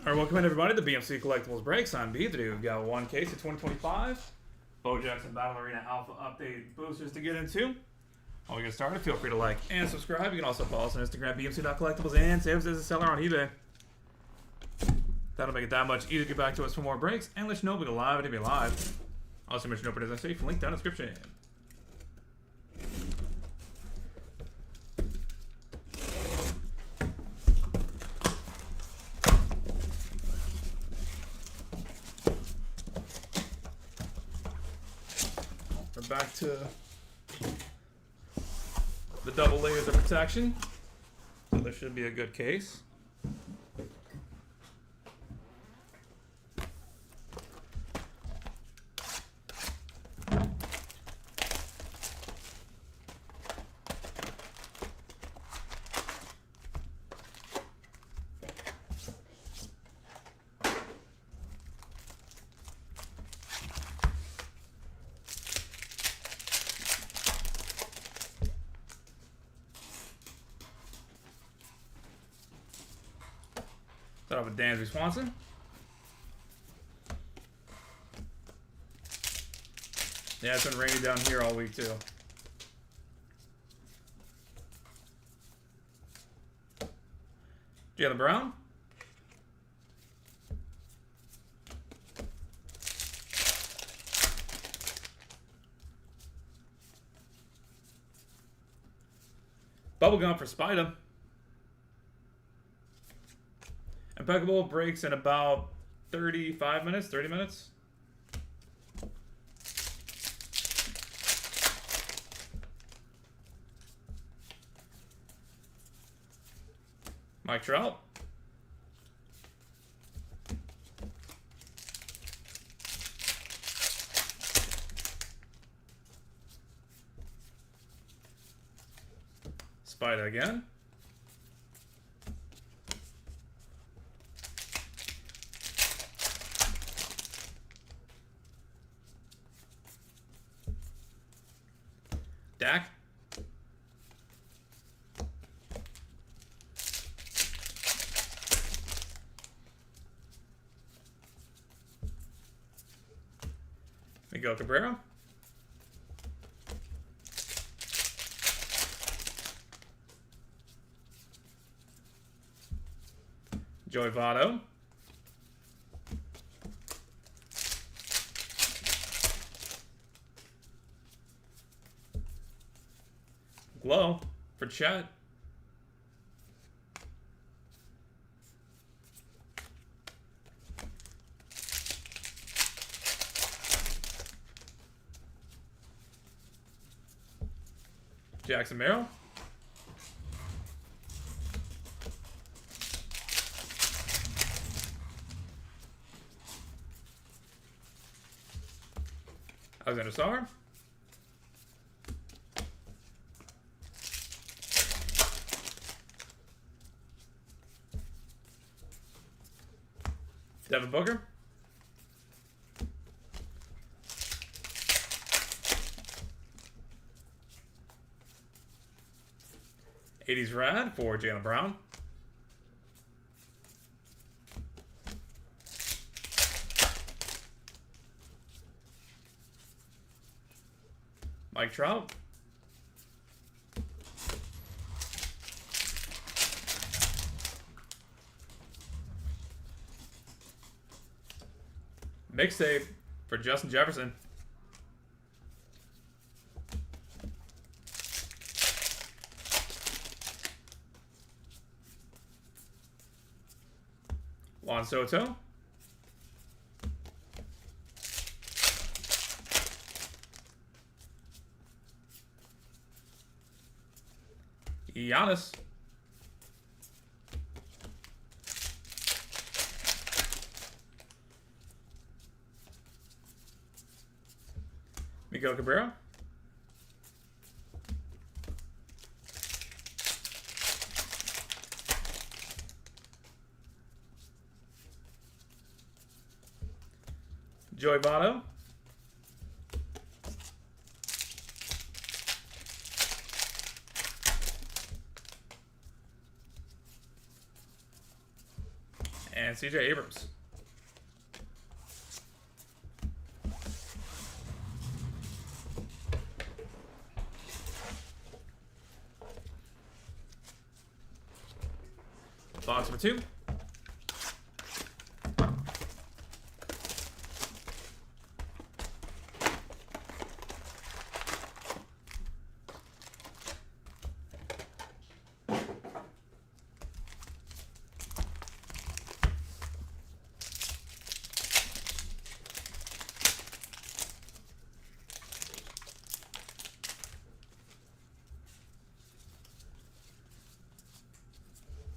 All right, welcome in everybody to BMC Collectibles Breaks. I'm B. Today we've got one case of 2025 Bo Jackson Battle Arena Alpha Update boosters to get into. While we get started, feel free to like and subscribe. You can also follow us on Instagram, bmc.collectibles, and save us as a seller on eBay. That'll make it that much easier to get back to us for more breaks and let you know we'll be live and be live. Also, mention open as I say, link down in the description. We're back to the double layers of protection, so this should be a good case. Start off with Dansby Swanson. Yeah, it's been rainy down here all week too. Jaylen Brown. Bubblegum for Spida. Impeccable breaks in about 35 minutes, 30 minutes. Mike Trout. Spida again. Dak. Miguel Cabrera. Joey Votto. Glow for Chet. Jackson Merrill. Alexander Starr. Devin Booker. '80s Rad for Jaylen Brown. Mike Trout. Mixtape for Justin Jefferson. Juan Soto. Giannis. Miguel Cabrera. Joey Votto. And CJ Abrams. Box number 2.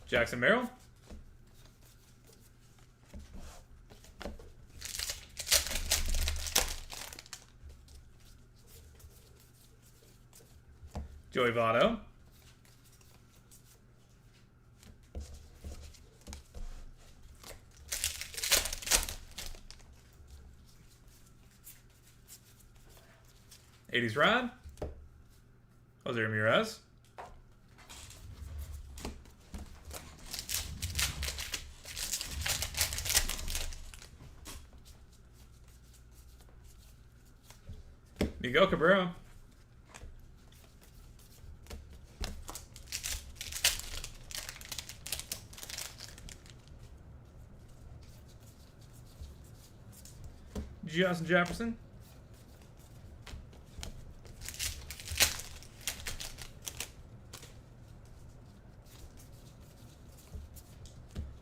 Jackson Merrill. Joey Votto. '80s Rod. Jose Ramirez. Miguel Cabrera. Justin Jefferson.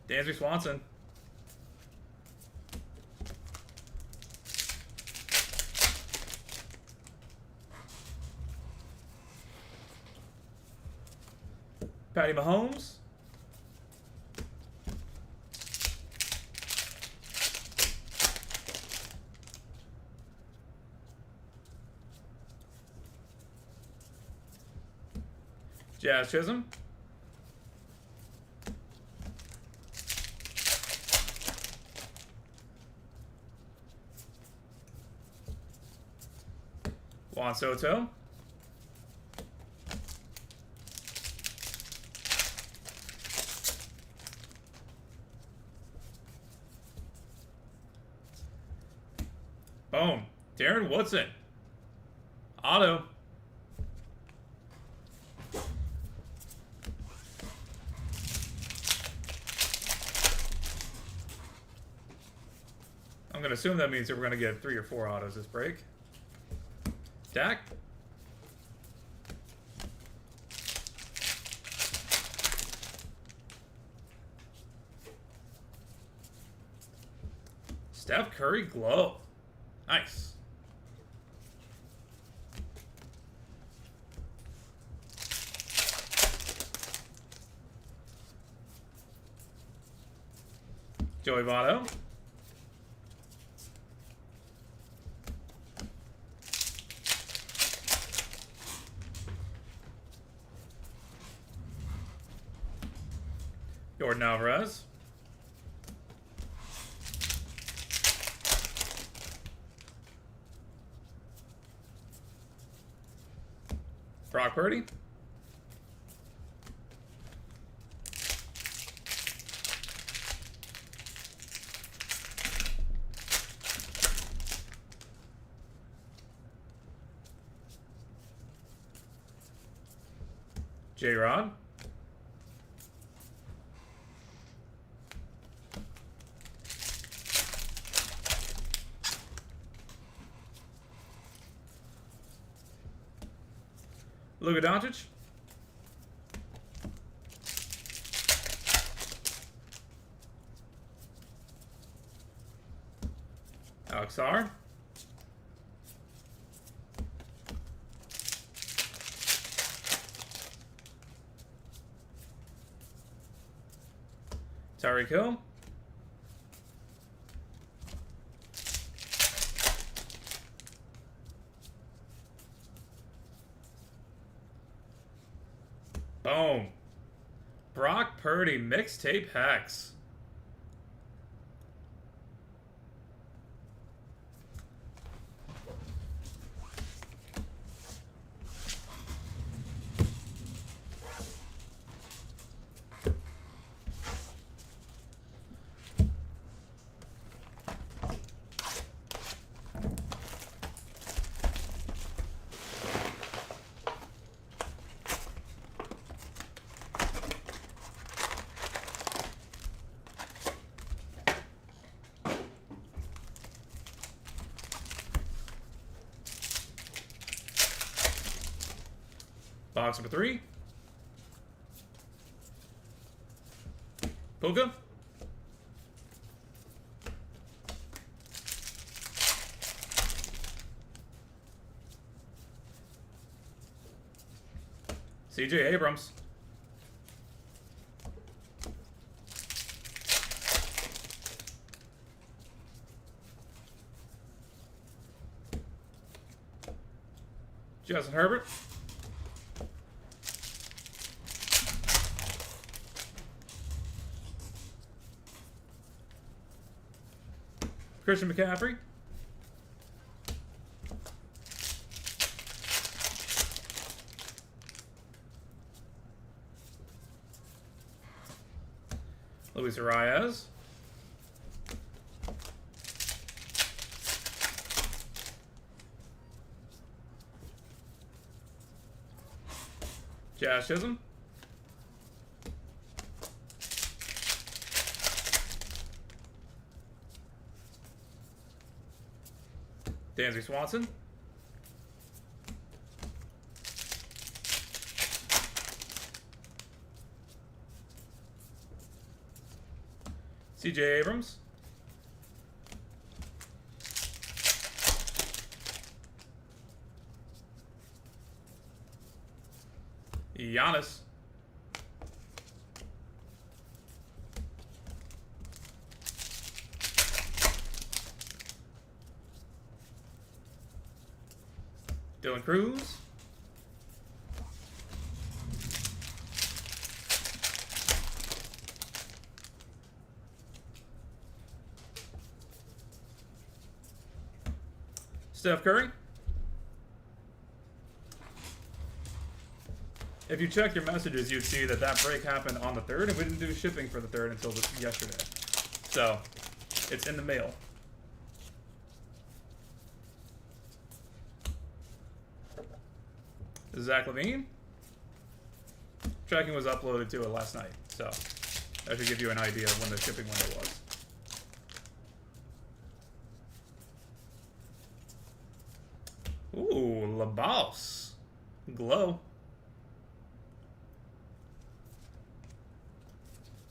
Dansby Swanson. Patty Mahomes. Jazz Chisholm. Juan Soto. Boom. Darren Woodson. Auto. I'm going to assume that means that we're going to get 3 or 4 autos this break. Dak. Steph Curry glow. Nice. Joey Votto. Jordan Alvarez. Brock Purdy. J-Rod. Luka Doncic. Alex R. Tyreek Hill. Boom. Brock Purdy mixtape hex. Box number 3. Puka. CJ Abrams. Justin Herbert. Christian McCaffrey. Luis Arias. Josh Chisholm. Dansby Swanson. CJ Abrams. Giannis. Dylan Cruz. Steph Curry. If you check your messages, you'd see that that break happened on the 3rd, and we didn't do shipping for the 3rd until yesterday. So, it's in the mail. Zach LaVine. Tracking was uploaded to it last night, so that should give you an idea of when the shipping window was. Ooh, LaBosse. Glow.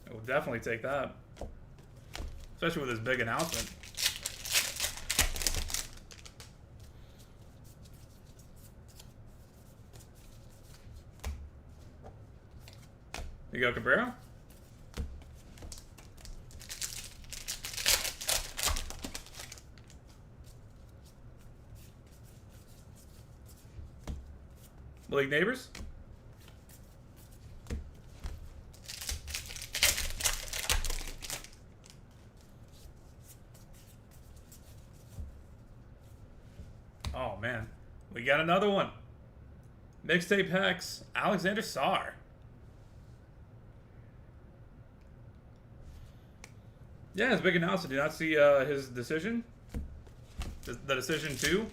I will definitely take that. Especially with this big announcement. Miguel Cabrera. Malik Neighbors. Oh man, we got another one. Mixtape Hex, Alexander Sarr. Yeah, it's a big announcement. Did you not see his decision? The decision too?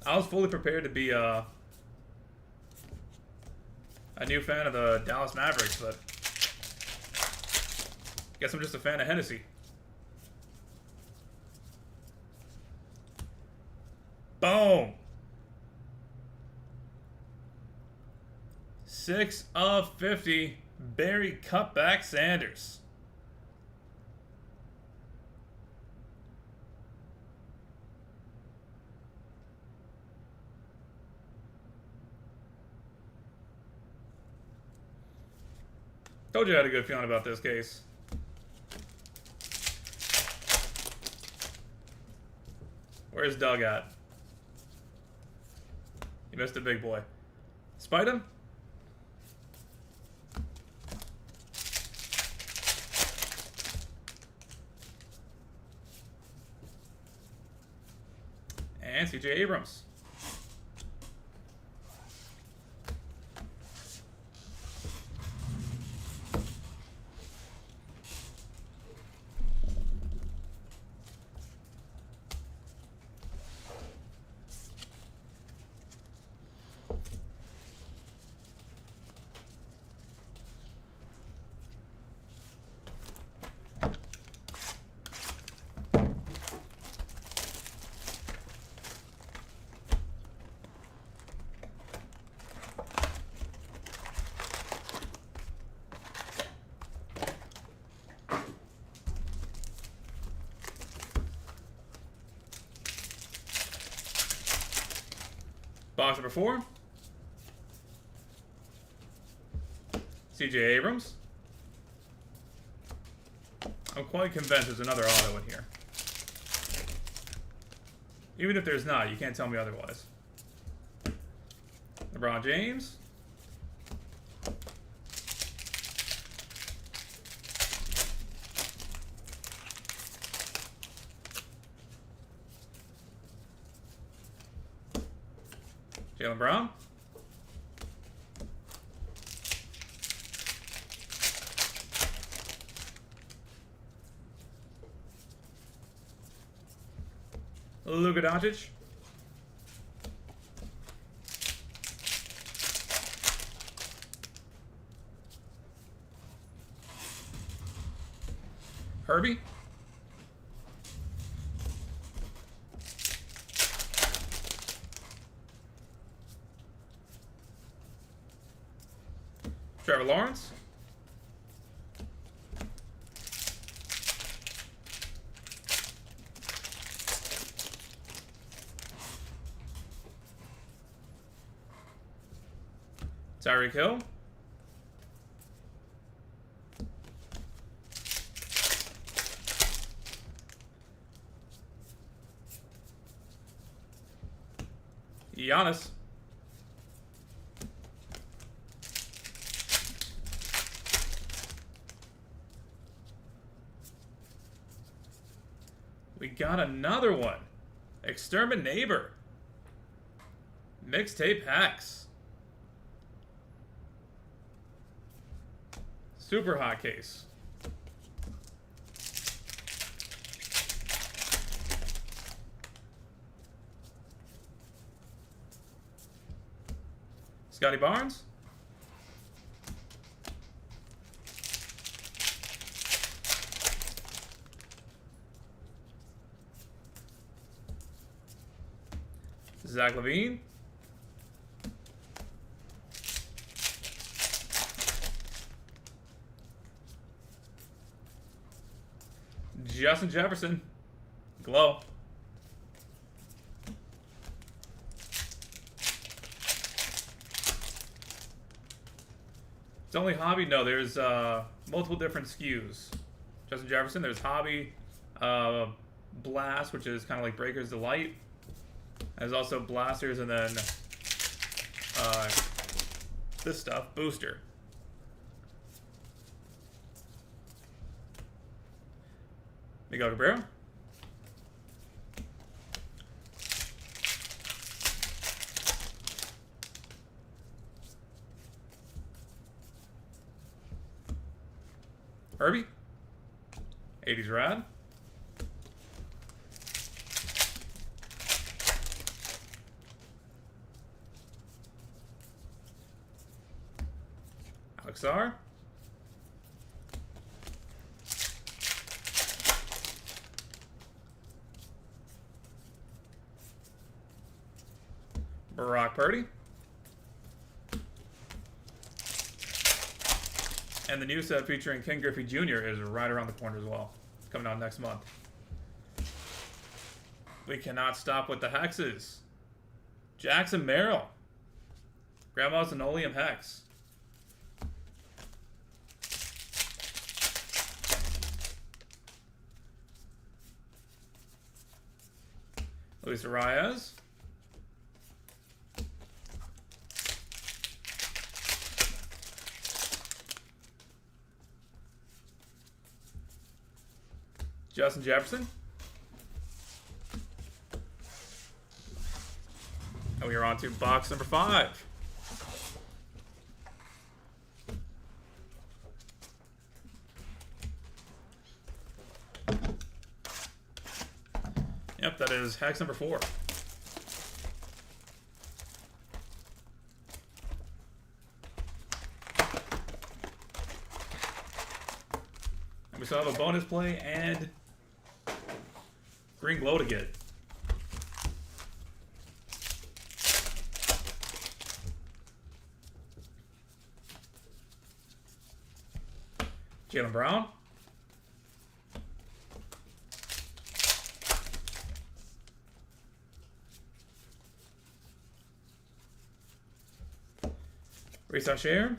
I was fully prepared to be a new fan of the Dallas Mavericks, but guess I'm just a fan of Hennessy. Boom! 6 of 50, Barry Cutback Sanders. Told you I had a good feeling about this case. Where's Doug at? You missed a big boy. Spite him? And CJ Abrams. Box number 4. CJ Abrams. I'm quite convinced there's another auto in here. Even if there's not, you can't tell me otherwise. LeBron James. Jaylen Brown. Luka Doncic. Herbie. Trevor Lawrence. Tyreek Hill. Giannis. We got another one. Exterminator. Mixtape Hex. Super hot case. Scotty Barnes. Zach LaVine. Justin Jefferson. Glow. It's only hobby? No, there's multiple different SKUs. Justin Jefferson, there's hobby, blast, which is kind of like Breaker's Delight. There's also blasters, and then this stuff, booster. Miguel Cabrera. Herbie. 80s Rad. Alex R. Brock Purdy. And the new set featuring Ken Griffey Jr. is right around the corner as well. It's coming out next month. We cannot stop with the hexes. Jackson Merrill. Grandma's Linoleum Hex. Luis Arias. Justin Jefferson. And we are on to box number 5. Yep, that is hex number 4. And we still have a bonus play and green glow to get. Jaylen Brown. Race Share.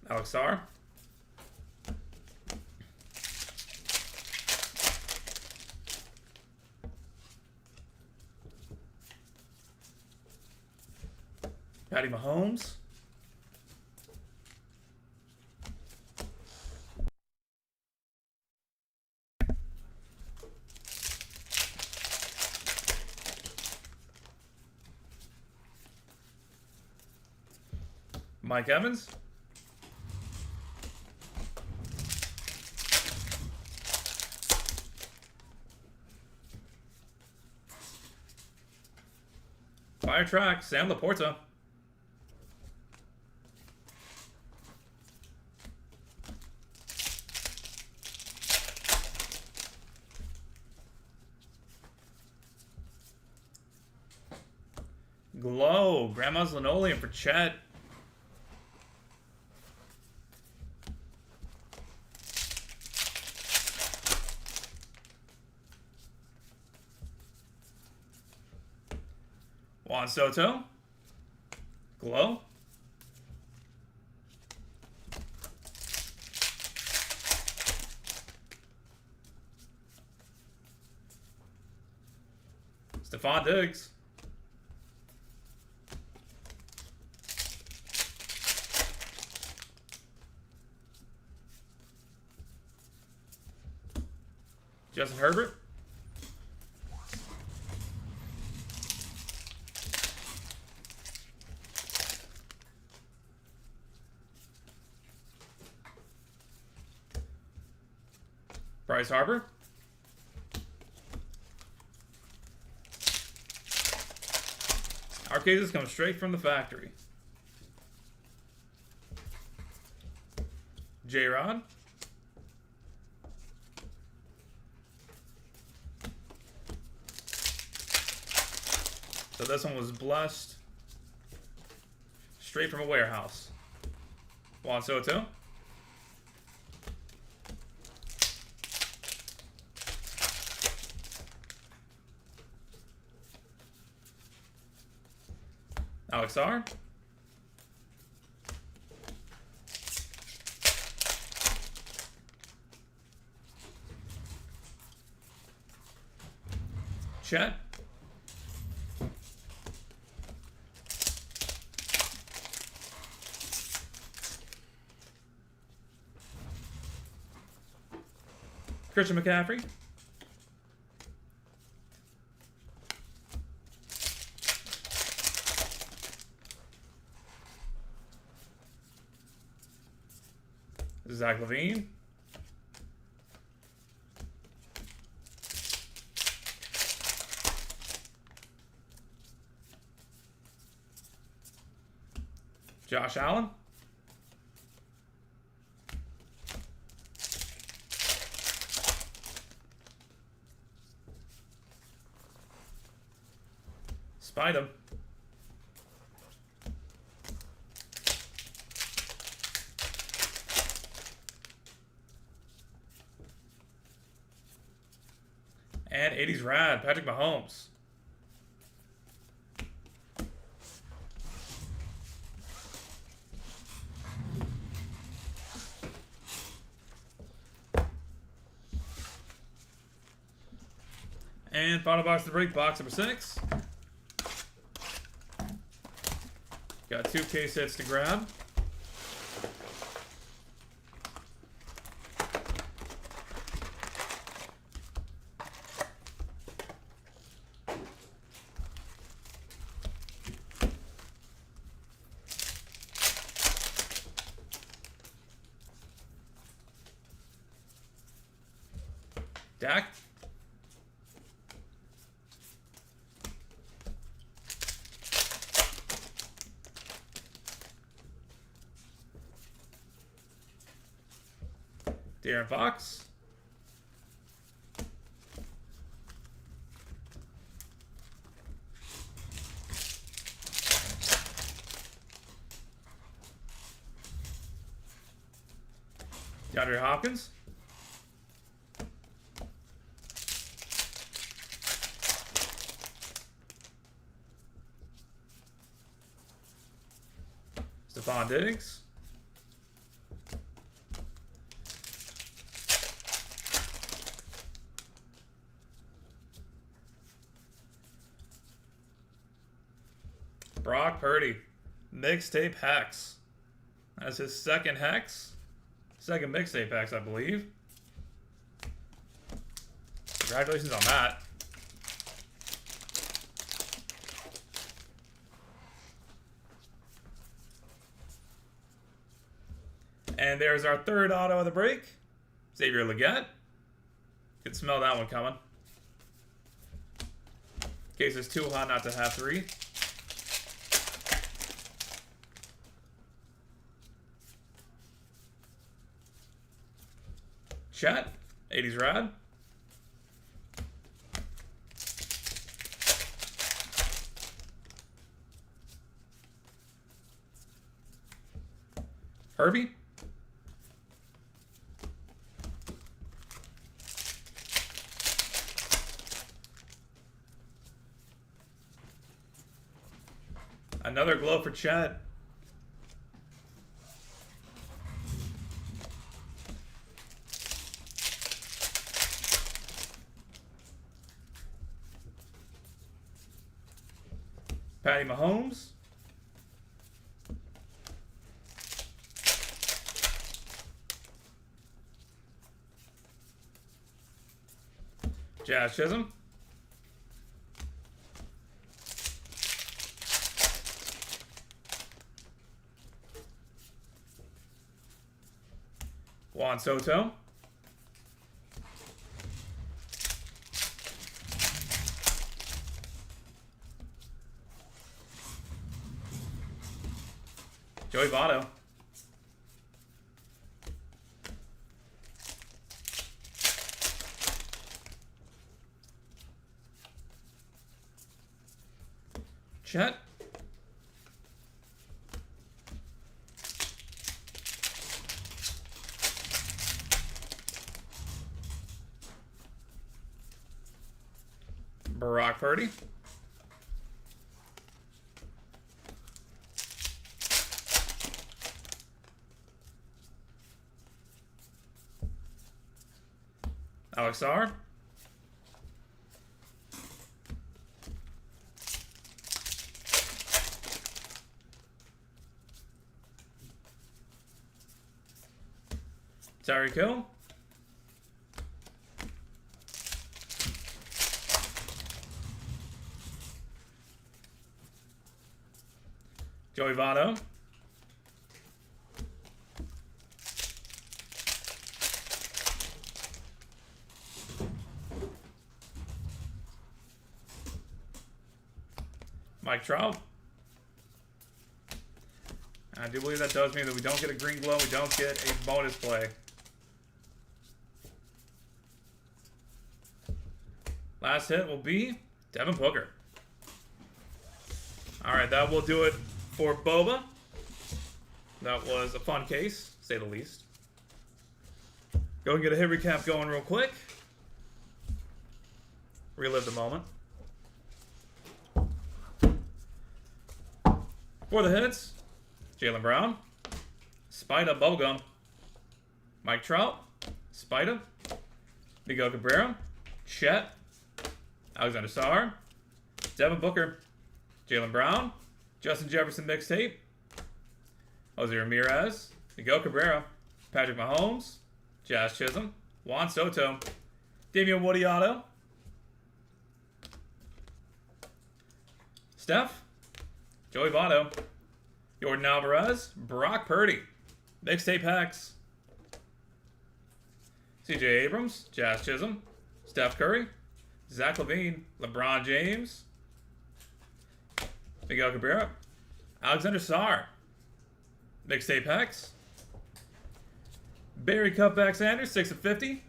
Alex R. Patty Mahomes. Mike Evans. Fire Track, Sam Laporta. Glow, Grandma's Linoleum for Chet. Juan Soto. Glow. Stephon Diggs. Justin Herbert. Bryce Harper. Our cases come straight from the factory. J-Rod. So this one was blessed straight from a warehouse. Juan Soto. Alex R. Chet. Christian McCaffrey. Zach Levine. Josh Allen. Spider. And 80s Rad, Patrick Mahomes. And final box to break, box number 6. Got 2 case sets to grab. Dak. De'Aaron Fox. DeAndre Hopkins. Stephon Diggs. Brock Purdy. Mixtape Hex. That's his second Hex. Second mixtape Hex, I believe. Congratulations on that. And there's our third auto of the break. Xavier Legette. Could smell that one coming. Case is too hot not to have 3. Chat. 80s Rad. Herbie. Another glove for Chet. Patty Mahomes. Jazz Chisholm. Juan Soto. Joey Votto. Chet. Brock Purdy. Alex R. Tyreek Hill. Joey Votto. Mike Trout. I do believe that does mean that we don't get a green glow, we don't get a bonus play. Last hit will be Devin Booker. Alright, that will do it for Boba. That was a fun case, to say the least. Go and get a hit recap going real quick. Relive the moment. For the hits, Jaylen Brown, Spida Bubblegum, Mike Trout, Spida, Miguel Cabrera, Chet, Alexander Sarr, Devin Booker, Jaylen Brown, Justin Jefferson mixtape, Jose Ramirez, Miguel Cabrera, Patrick Mahomes, Jazz Chisholm, Juan Soto, Damian Woody auto, Steph, Joey Votto, Jordan Alvarez, Brock Purdy, mixtape Hex, CJ Abrams, Jazz Chisholm, Steph Curry, Zach LaVine, LeBron James, Miguel Cabrera, Alexander Sarr, mixtape Hex, Barry Cutback Sanders, 6 of 50,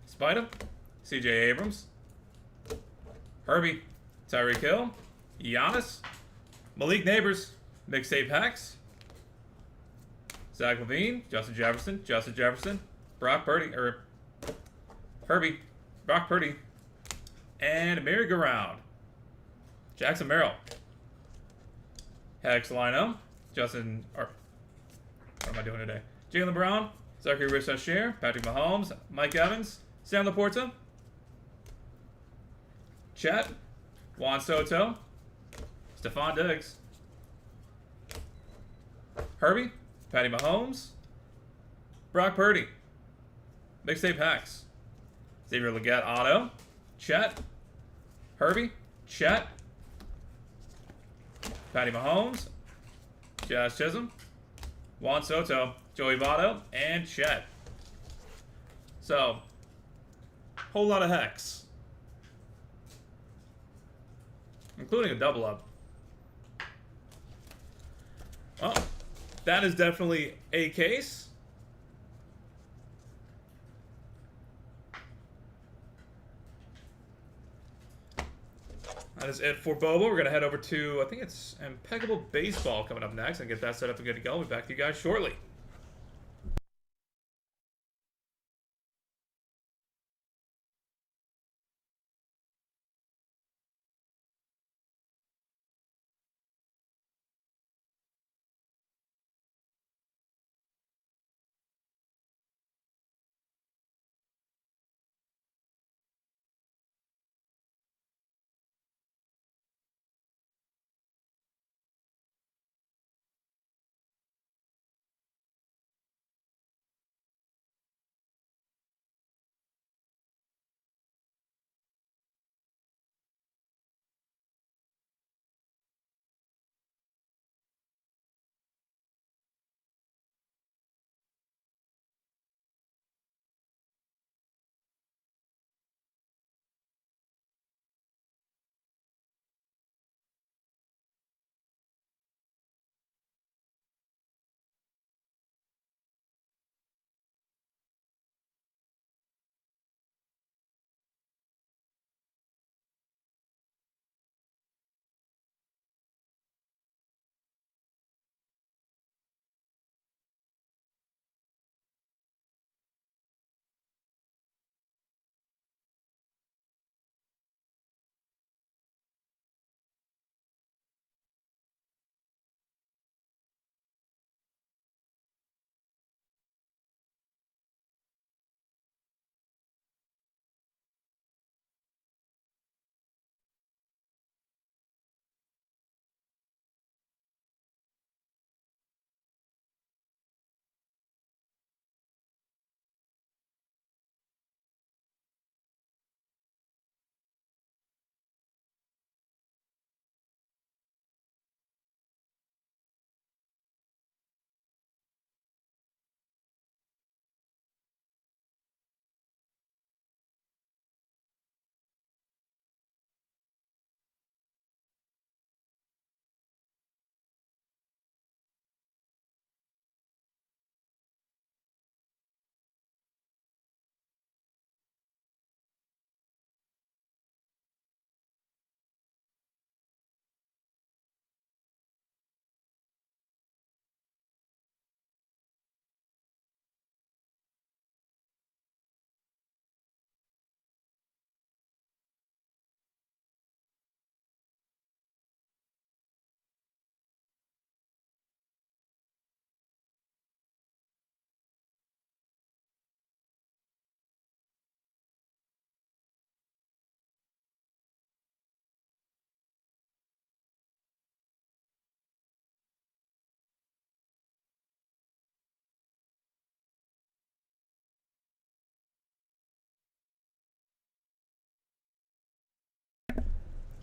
Spida, CJ Abrams, Herbie, Tyreek Hill, Giannis, Malik Neighbors, mixtape Hex, Zach LaVine, Justin Jefferson, Brock Purdy, or Herbie, Brock Purdy, and merry-go-round, Jackson Merrill. Hex Lino. Justin, or what am I doing today? Jaylen Brown, Zachary Richard, Patrick Mahomes, Mike Evans, Sam Laporta, Chet, Juan Soto, Stephon Diggs, Herbie, Patty Mahomes, Brock Purdy, Mixtape Hex, Xavier Legette Auto, Chet, Herbie, Chet, Patty Mahomes, Jazz Chisholm, Juan Soto, Joey Votto, and Chet. So, whole lot of Hex, including a double up. Well, that is definitely a case. That is it for Bobo. We're going to head over to, I think it's Impeccable Baseball coming up next, and get that set up and good to go. We'll be back to you guys shortly.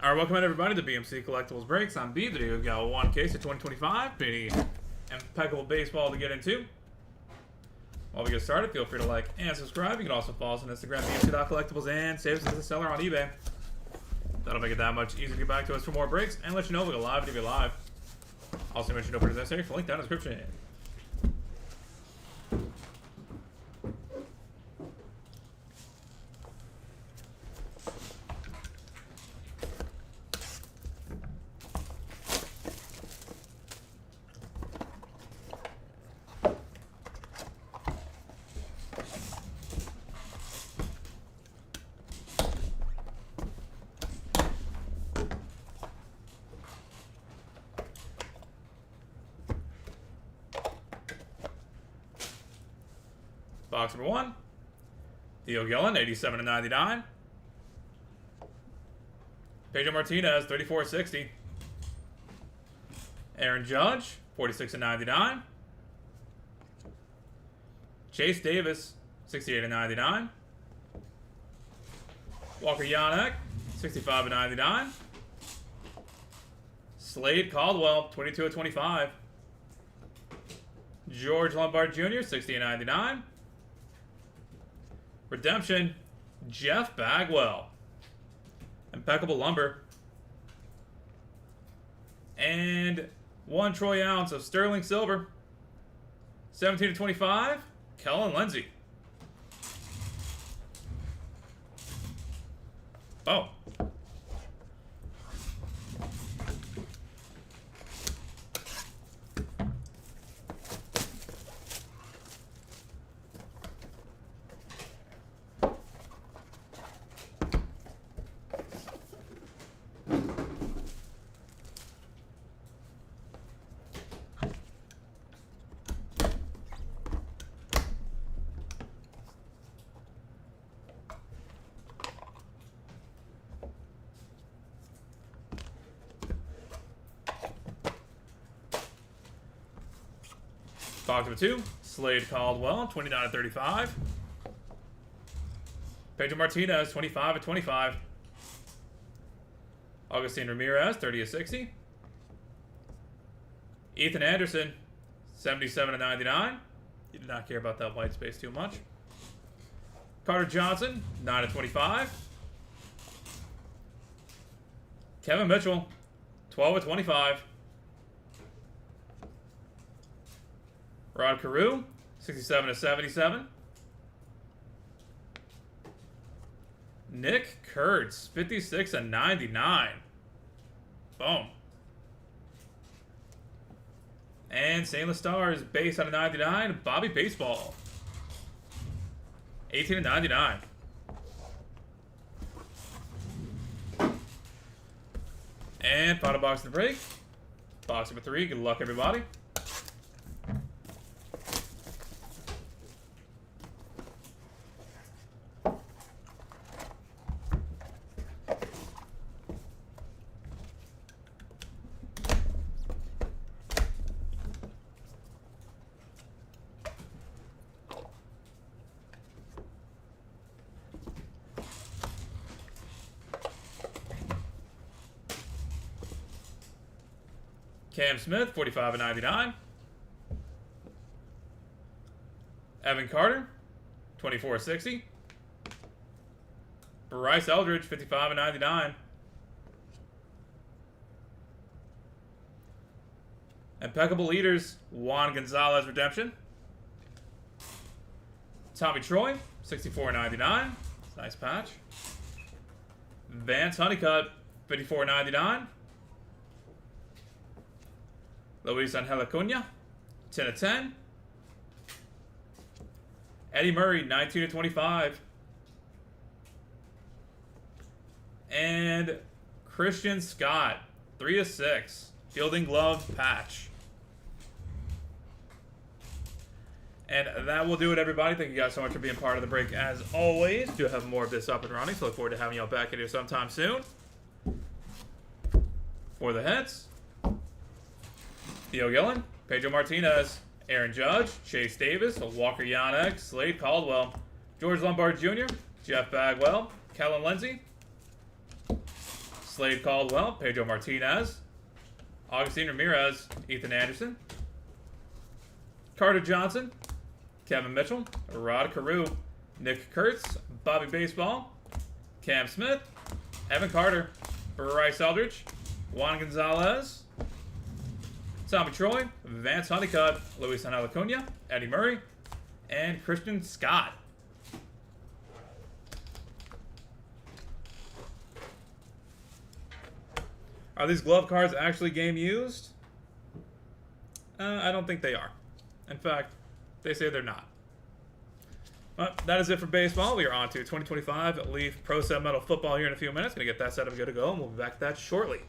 All right, welcome in everybody to BMC Collectibles Breaks. I'm B. We've got one case of 2025. Pretty impeccable baseball to get into. While we get started, feel free to like and subscribe. You can also follow us on Instagram, BMC.collectibles, and save us as a seller on eBay. That'll make it that much easier to get back to us for more breaks and let you know if we go live and if you're live. Also mention no purchase necessary for link down in the description. Box number 1. Theo Gillen, 87/99. Pedro Martinez, 34/60. Aaron Judge, 46/99. Chase Davis, 68/99. Walker Yanek, 65/99. Slade Caldwell, 22/25. George Lombard Jr., 60/99. Redemption, Jeff Bagwell. Impeccable lumber. And 1 troy ounce of sterling silver. 17/25. Kellen Lindsey. Oh. Box number 2, Slade Caldwell, 29/35. Pedro Martinez, 25/25. Augustine Ramirez, 30/60. Ethan Anderson, 77/99. You did not care about that white space too much. Carter Johnson, 9/25. Kevin Mitchell, 12/25. Rod Carew, 67/77. Nick Kurtz, 56/99. Boom. And St. Louis Stars, base out of 99. Bobby Baseball, 18/99. And final box of the break. Box number 3. Good luck, everybody. Cam Smith, 45/99. Evan Carter, 24/60. Bryce Eldridge, 55/99. Impeccable Leaders, Juan Gonzalez redemption. Tommy Troy, 64/99. Nice patch. Vance Honeycutt, 54/99. Luis Angel Acuna, 10/10. Eddie Murray, 19/25. And Christian Scott, 3/6. Fielding glove patch. And that will do it, everybody. Thank you guys so much for being part of the break. As always, do have more of this up and running, so look forward to having y'all back in here sometime soon. For the hits, Theo Gillen, Pedro Martinez, Aaron Judge, Chase Davis, Walker Yanek, Slade Caldwell, George Lombard Jr., Jeff Bagwell, Kellen Lindsey, Slade Caldwell, Pedro Martinez, Augustine Ramirez, Ethan Anderson, Carter Johnson, Kevin Mitchell, Rod Carew, Nick Kurtz, Bobby Baseball, Cam Smith, Evan Carter, Bryce Eldridge, Juan Gonzalez, Tommy Troy, Vance Honeycutt, Luis Angel Acuna, Eddie Murray, and Christian Scott. Are these glove cards actually game used? I don't think they are. In fact, they say they're not. But that is it for baseball. We are on to 2025 Leaf Pro Set Metal Football here in a few minutes. Going to get that set up good to go, and we'll be back to that shortly.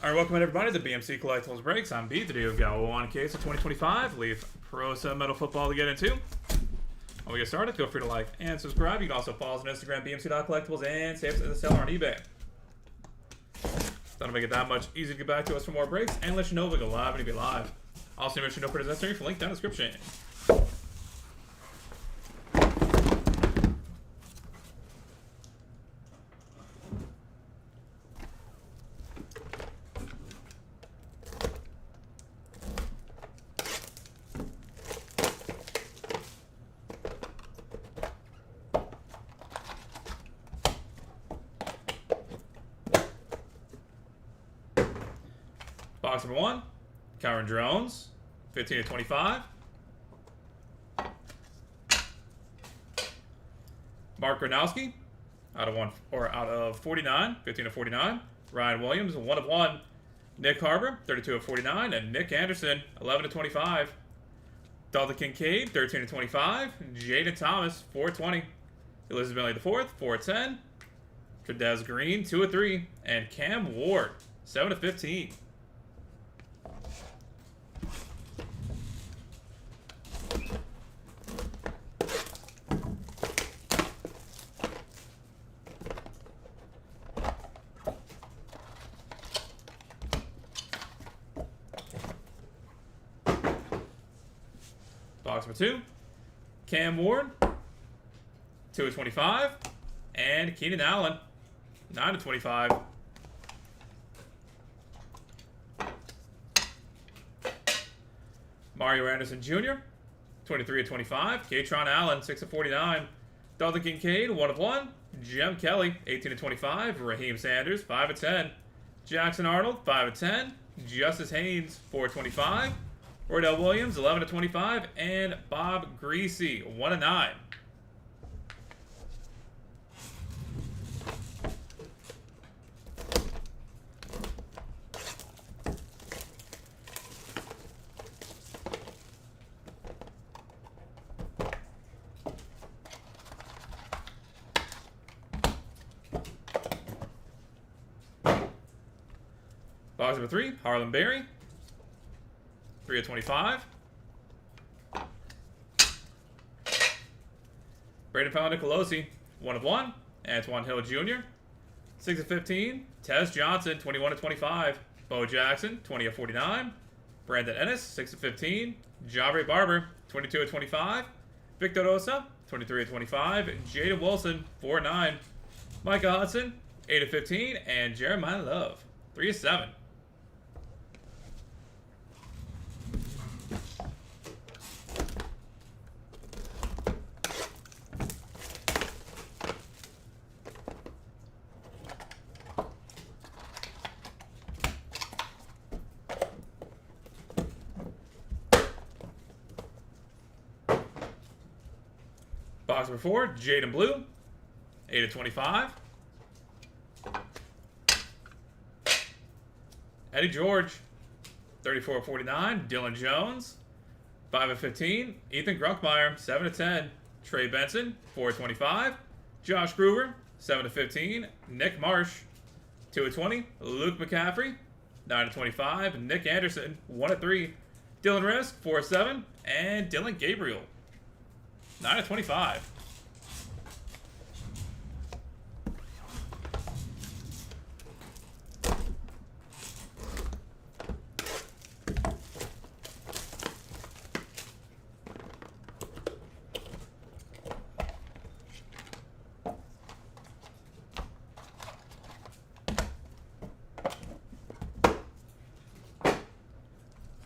Alright, welcome everybody to the BMC Collectibles Breaks. I'm B. Today we've got one case of 2025 Leaf Pro 7 Metal Football to get into. When we get started, feel free to like and subscribe. You can also follow us on Instagram, BMC.collectibles, and save us as a seller on eBay. That'll make it that much easier to get back to us for more breaks and let you know if we go live and be live. Also, make sure you know for the necessary for link down in the description. Box number 1, Kyron Drones, 15 to 25. Mark Gronowski, out of 49, 15 to 49. Ryan Williams, 1 of 1. Nick Harbor, 32 of 49, and Nick Anderson, 11 to 25. Dalton Kincaid, 13 to 25. Jaden Thomas, 420. Elizabeth Bentley IV, 410. Trudez Green, 2 of 3, and Cam Ward, 7 to 15. Box number 2, Cam Ward, 2 of 25, and Keenan Allen, 9 of 25. Mario Anderson Jr., 23 of 25. Katron Allen, 6 of 49. Dalton Kincaid, 1 of 1. Jem Kelly, 18 of 25. Raheem Sanders, 5 of 10. Jackson Arnold, 5 of 10. Justice Haynes, 4 of 25. Roydell Williams, 11 of 25. And Bob Greasy, 1 of 9. Box number 3, Harlan Berry, 3 of 25. Braden Nicolosi, 1 of 1. Antoine Hill Jr., 6 of 15. Tez Johnson, 21 of 25. Bo Jackson, 20 of 49. Brandon Ennis, 6 of 15. Javre Barber, 22 of 25. Victor Rosa, 23 of 25. Jaden Wilson, 4 of 9. Micah Hudson, 8 of 15. And Jeremiah Love, 3 of 7. Box number 4, Jaden Blue, 8 of 25. Eddie George, 34 of 49. Dylan Jones, 5 of 15. Ethan Grunkmeyer, 7 of 10. Trey Benson, 4 of 25. Josh Gruber, 7 of 15. Nick Marsh, 2 of 20. Luke McCaffrey, 9 of 25. Nick Anderson, 1 of 3. Dylan Risk, 4 of 7. And Dylan Gabriel, 9 of 25.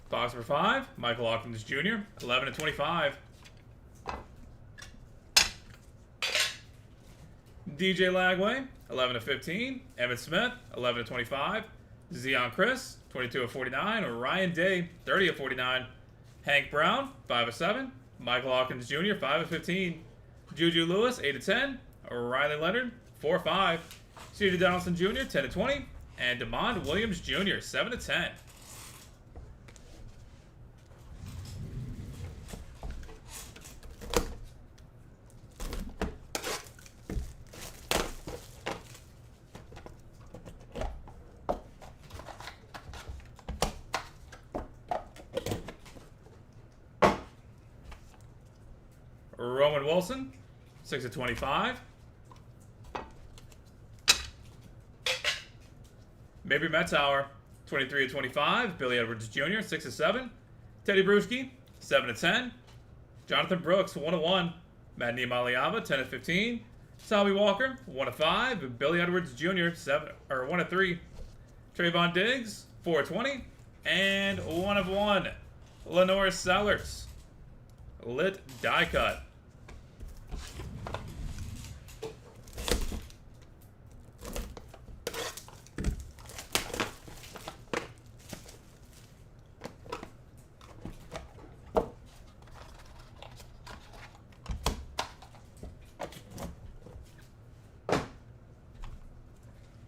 Box number 5, Michael Hawkins Jr., 11 of 25. DJ Lagway, 11 of 15. Evan Smith, 11 of 25. Zion Chris, 22 of 49. Ryan Day, 30 of 49. Hank Brown, 5 of 7. Michael Hawkins Jr., 5 of 15. Juju Lewis, 8 of 10. Riley Leonard, 4 of 5. C.J. Donaldson Jr., 10 of 20. And DeMond Williams Jr., 7 of 10. Roman Wilson, 6/25. Maybe Metzauer, 23/25. Billy Edwards Jr., 6/7. Teddy Bruschi, 7/10. Jonathan Brooks, 1/1. Matt Niemaliava, 10/15. Salvi Walker, 1/5. Billy Edwards Jr., 1/3. Trayvon Diggs, 4/20. And 1/1. Lenore Sellers, lit die cut.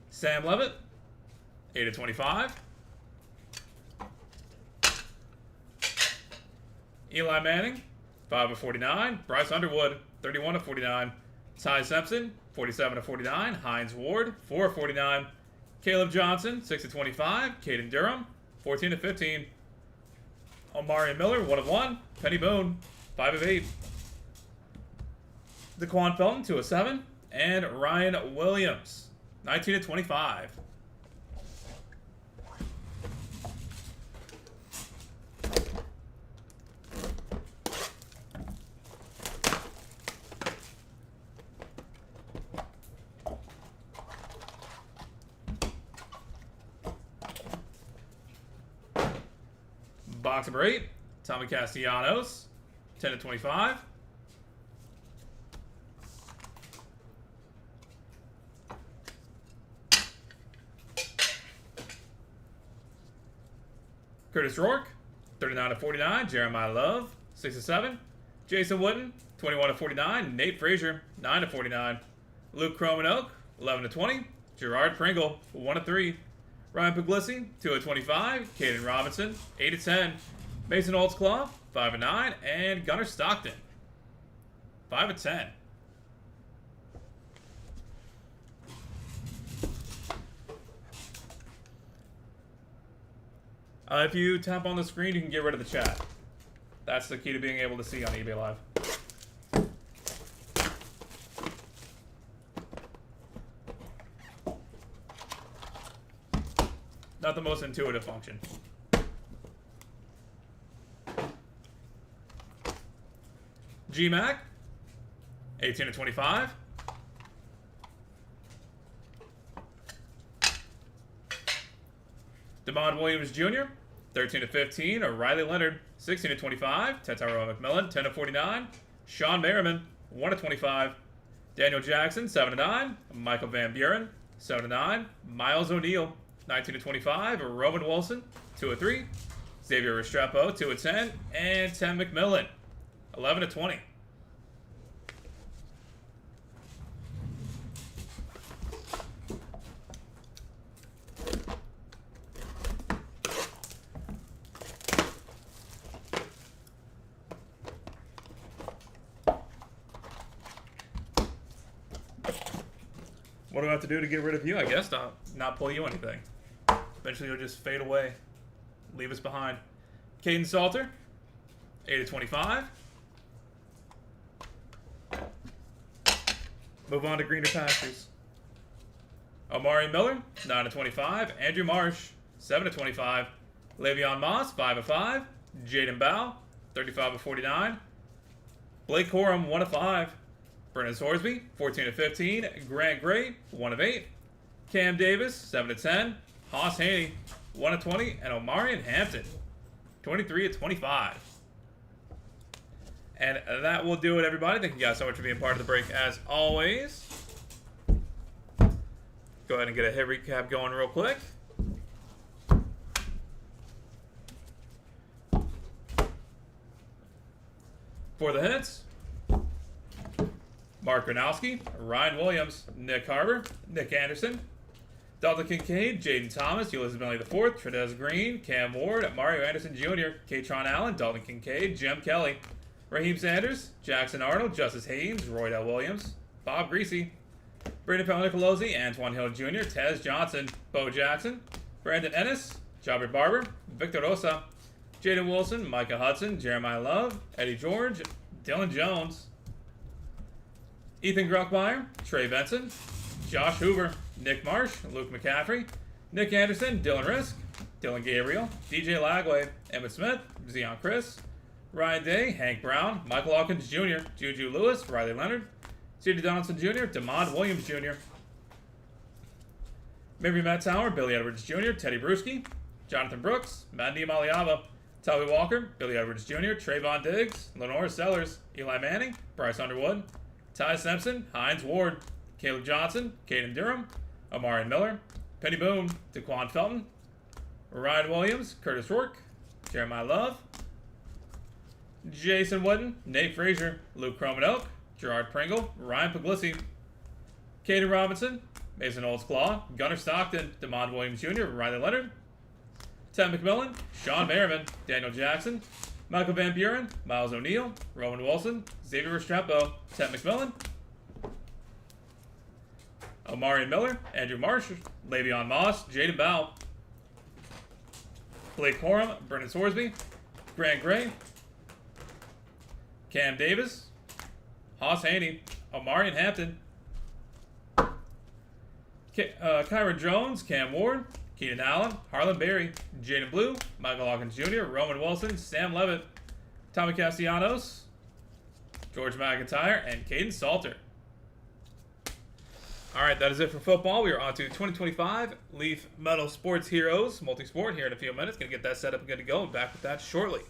Sam Levitt, 8/25. Eli Manning, 5/49. Bryce Underwood, 31/49. Ty Simpson, 47/49. Hines Ward, 4/49. Caleb Johnson, 6/25. Caden Durham, 14/15. Omari Miller, 1/1. Penny Boone, 5/8. DeQuan Felton, 2/7. And Ryan Williams, 19/25. Box number 8, Tommy Castellanos, 10/25. Curtis Rourke, 39/49. Jeremiah Love, 6/7. Jason Wooden, 21/49. Nate Frazier, 9/49. Luke Cromanoke, 11/20. Gerard Pringle, 1/3. Ryan Puglisi, 2/25. Caden Robinson, 8/10. Mason Holtzclaw, 5/9. And Gunnar Stockton, 5/10. If you tap on the screen, you can get rid of the chat. That's the key to being able to see on eBay Live. Not the most intuitive function. GMAC, 18/25. Demond Williams Jr., 13/15. Riley Leonard, 16/25. Tetaro McMillan, 10/49. Sean Merriman, 1/25. Daniel Jackson, 7/9. Michael Van Buren, 7/9. Miles O'Neal, 19/25. Roman Wilson, 2/3. Xavier Restrepo, 2/10. And Tim McMillan, 11/20. What do I have to do to get rid of you? I guess not pull you anything. Eventually you'll just fade away. Leave us behind. Caden Salter, 8/25. Move on to greener pastures. Omari Miller, 9/25. Andrew Marsh, 7/25. Le'Veon Moss, 5/5. Jaden Bow, 35/49. Blake Corum, 1/5. Brennan Sorsby, 14/15. Grant Gray, 1/8. Cam Davis, 7/10. Haas Haney, 1/20. And Omarion Hampton, 23/25. And that will do it, everybody. Thank you guys so much for being part of the break, as always. Go ahead and get a hit recap going real quick. For the hits, Mark Gronowski, Ryan Williams, Nick Harbor, Nick Anderson, Dalton Kincaid, Jaden Thomas, Ulysses Bentley IV, Tredez Green, Cam Ward, Mario Anderson Jr., Katron Allen, Dalton Kincaid, Jim Kelly, Raheem Sanders, Jackson Arnold, Justice Haynes, Roy Dell Williams, Bob Greasy, Brandon Pelnicolosi, Antoine Hill Jr., Tez Johnson, Bo Jackson, Brandon Ennis, Jobber Barber, Victor Rosa, Jaden Wilson, Micah Hudson, Jeremiah Love, Eddie George, Dylan Jones, Ethan Gruckmeyer, Trey Benson, Josh Hoover, Nick Marsh, Luke McCaffrey, Nick Anderson, Dylan Risk, Dylan Gabriel, DJ Lagway, Emmett Smith, Zion Chris, Ryan Day, Hank Brown, Michael Hawkins Jr., Juju Lewis, Riley Leonard, C.J. Donaldson Jr., Damon Williams Jr., Mary Matt Tower, Billy Edwards Jr., Teddy Bruschi, Jonathan Brooks, Mandy Maliava, Toby Walker, Billy Edwards Jr., Trayvon Diggs, Lenore Sellers, Eli Manning, Bryce Underwood, Ty Simpson, Hines Ward, Caleb Johnson, Caden Durham, Amari Miller, Penny Boone, Daquan Felton, Ryan Williams, Curtis Rourke, Jeremiah Love, Jason Wooden, Nate Frazier, Luke Croman-Oak, Gerard Pringle, Ryan Puglisi, Caden Robinson, Mason Olds-Claw, Gunnar Stockton, Damon Williams Jr., Riley Leonard, Ted McMillan, Sean Merriman, Daniel Jackson, Michael Van Buren, Miles O'Neill, Roman Wilson, Xavier Restrepo, Ted McMillan, Omari Miller, Andrew Marsh, Le'Veon Moss, Jaden Bow, Blake Corum, Brennan Sorsby, Grant Gray, Cam Davis, Haas Haney, Omarion Hampton, Kyron Jones, Cam Ward, Keenan Allen, Harlan Berry, Jaden Blue, Michael Hawkins Jr., Roman Wilson, Sam Levitt, Tommy Castellanos, George McIntyre, and Caden Salter. Alright, that is it for football. We are on to 2025 Leaf Metal Sports Heroes Multi-Sport here in a few minutes. Going to get that set up and good to go, and back with that shortly.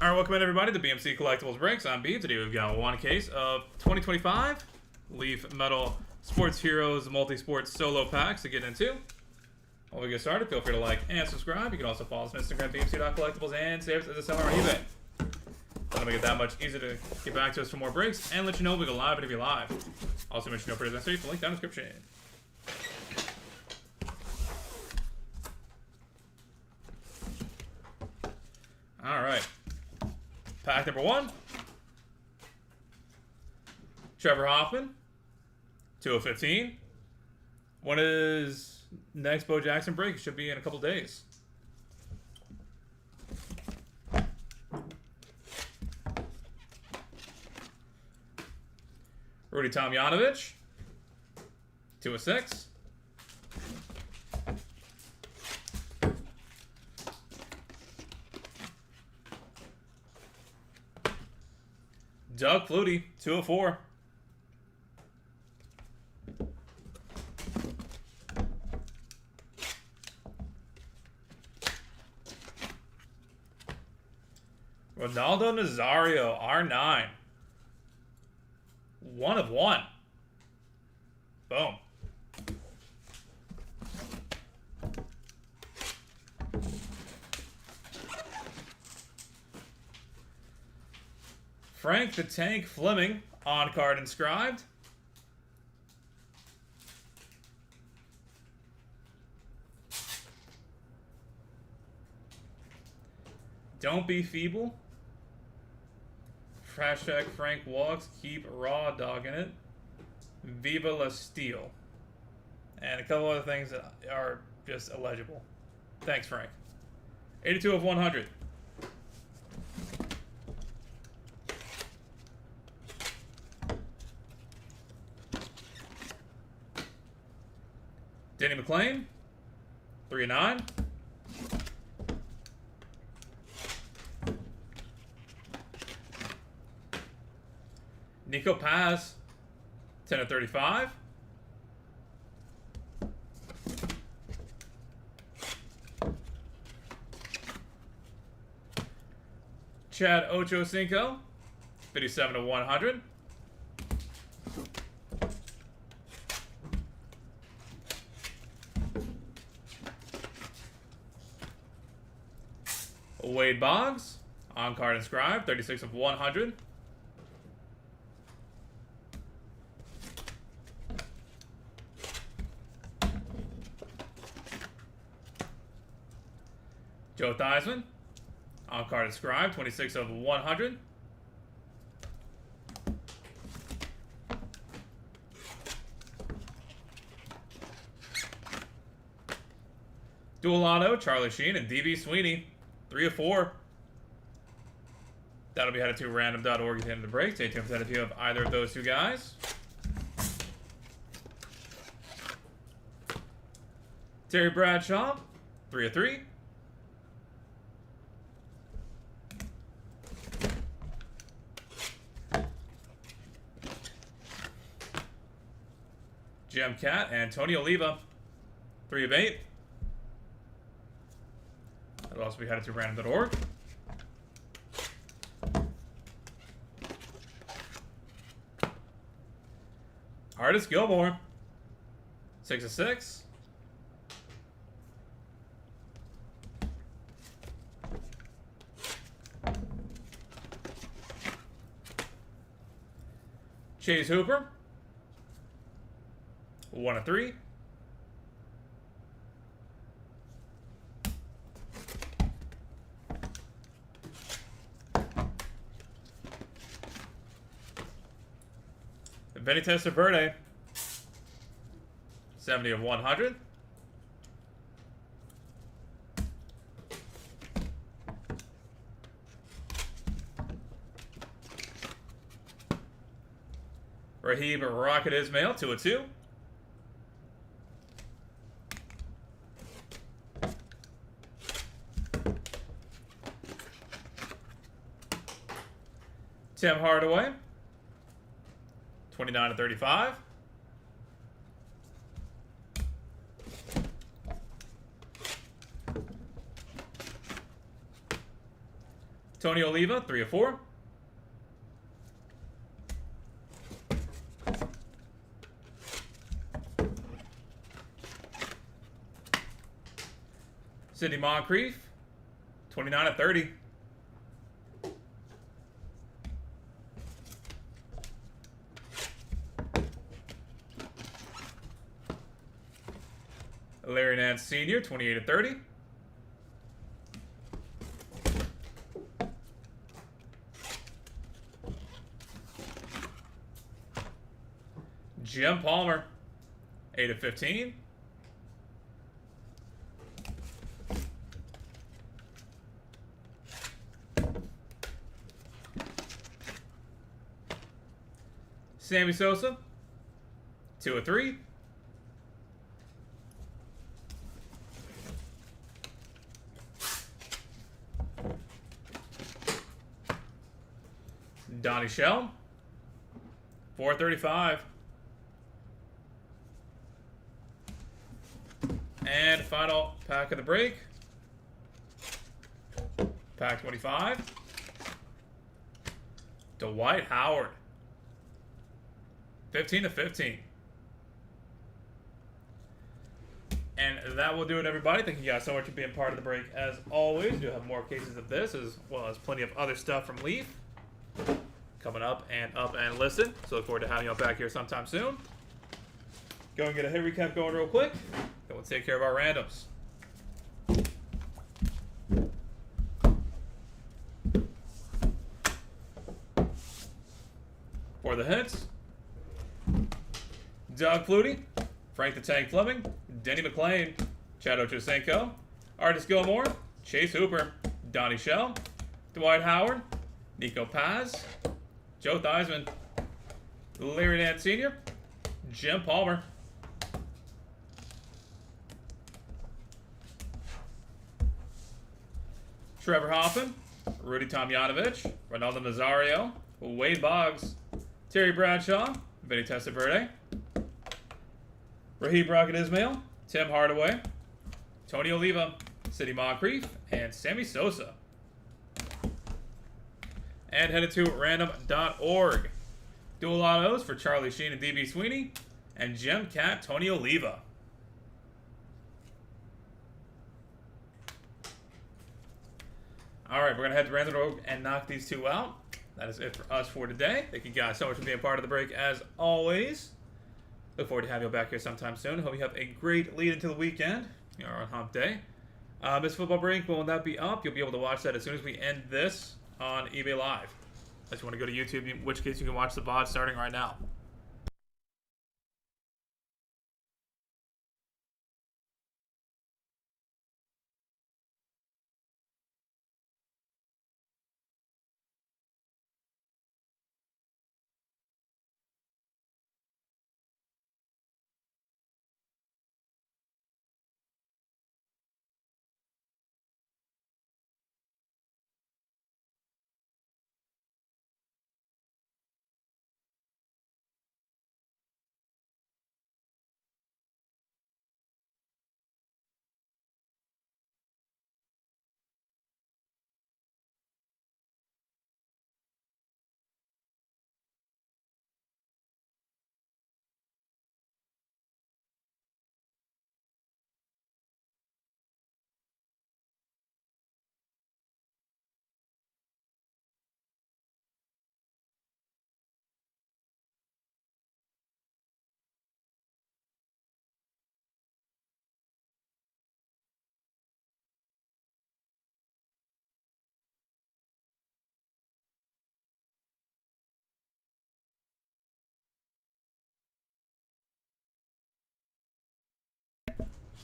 All right, welcome in everybody to BMC Collectibles Breaks. I'm B. Today we've got one case of 2025 Leaf Metal Sports Heroes Multi-Sports Solo Packs to get into. While we get started, feel free to like and subscribe. You can also follow us on Instagram, bmc.collectibles, and save us as a seller on eBay. That'll make it that much easier to get back to us for more breaks and let you know we go live and if you're live. Also, mention no further than safe. Link down in the description. All right. Pack number 1. Trevor Hoffman, 2/15. When is next Bo Jackson break? It should be in a couple days. Rudy Tomjanovich, 2/6. Doug Flutie, 2/4. Ronaldo Nazario, R9. 1/1. Boom. Frank the Tank Fleming, on card inscribed. Don't be feeble. Hashtag Frank walks, keep raw dogging it. Viva la Steel. And a couple other things that are just illegible. Thanks, Frank. 82/100. Danny McClain, 3/9. Nico Paz, 10/35. Chad Ochocinco, 57/100. Wade Boggs, on card inscribed, 36/100. Joe Theismann, on card inscribed, 26/100. Dual auto, Charlie Sheen and DB Sweeney, 3/4. That'll be headed to random.org at the end of the break. Stay tuned for that if you have either of those two guys. Terry Bradshaw, 3/3. Jim Cat, Antonio Oliva, 3/8. That'll also be headed to random.org. Artist Gilmore, 6/6. Chase Hooper, 1/3. Vinny Testaverde, 70/100. Raheem Rocket Ismail, 2/2. Tim Hardaway, 29/35. Tony Oliva, 3 of 4. Sidney Moncrief, 29 of 30. Larry Nance Sr., 28 of 30. Jim Palmer, 8 of 15. Sammy Sosa, 2 of 3. Donnie Shell, 435. And final pack of the break. Pack 25. Dwight Howard, 15 of 15. And that will do it, everybody. Thank you guys so much for being part of the break. As always, we do have more cases of this, as well as plenty of other stuff from Leaf coming up and listed. So look forward to having you all back here sometime soon. Go and get a hit recap going real quick. Then we'll take care of our randoms. For the hits, Doug Flutie, Frank the Tank Fleming, Denny McClain, Chad Ochocinco, Artis Gilmore, Chase Hooper, Donnie Shell, Dwight Howard, Nico Paz, Joe Theismann, Larry Nance Sr., Jim Palmer, Trevor Hoffman, Rudy Tomjanovich, Ronaldo Nazario, Wade Boggs, Terry Bradshaw, Vinny Testaverde, Raheem Rocket Ismail, Tim Hardaway, Tony Oliva, Sidney Moncrief, and Sammy Sosa. And headed to random.org. Dual autos for Charlie Sheen and DB Sweeney, and Gem Cat Tony Oliva. Alright, we're going to head to random.org and knock these two out. That is it for us for today. Thank you guys so much for being part of the break as always. Look forward to having you back here sometime soon. Hope you have a great lead into the weekend. You are on hump day. This football break will not be up. You'll be able to watch that as soon as we end this on eBay Live. Unless you want to go to YouTube, in which case you can watch the VOD starting right now.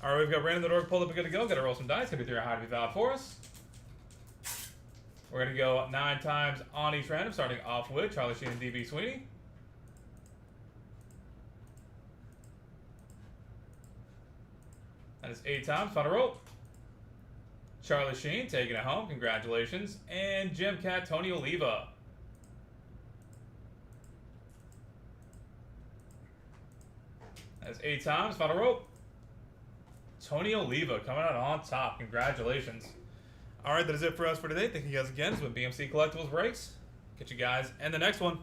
Alright, we've got random.org pulled up and good to go. Got to roll some dice. Gonna be 3 high to be valid for us. We're gonna go 9 times on each random, starting off with Charlie Sheen and DB Sweeney. That is 8 times. Final roll. Charlie Sheen taking it home. Congratulations. And Gem Cat Tony Oliva. That's 8 times. Final roll. Tony Oliva coming out on top. Congratulations. All right, that is it for us for today. Thank you guys again. This has been BMC Collectibles Breaks. Catch you guys in the next one.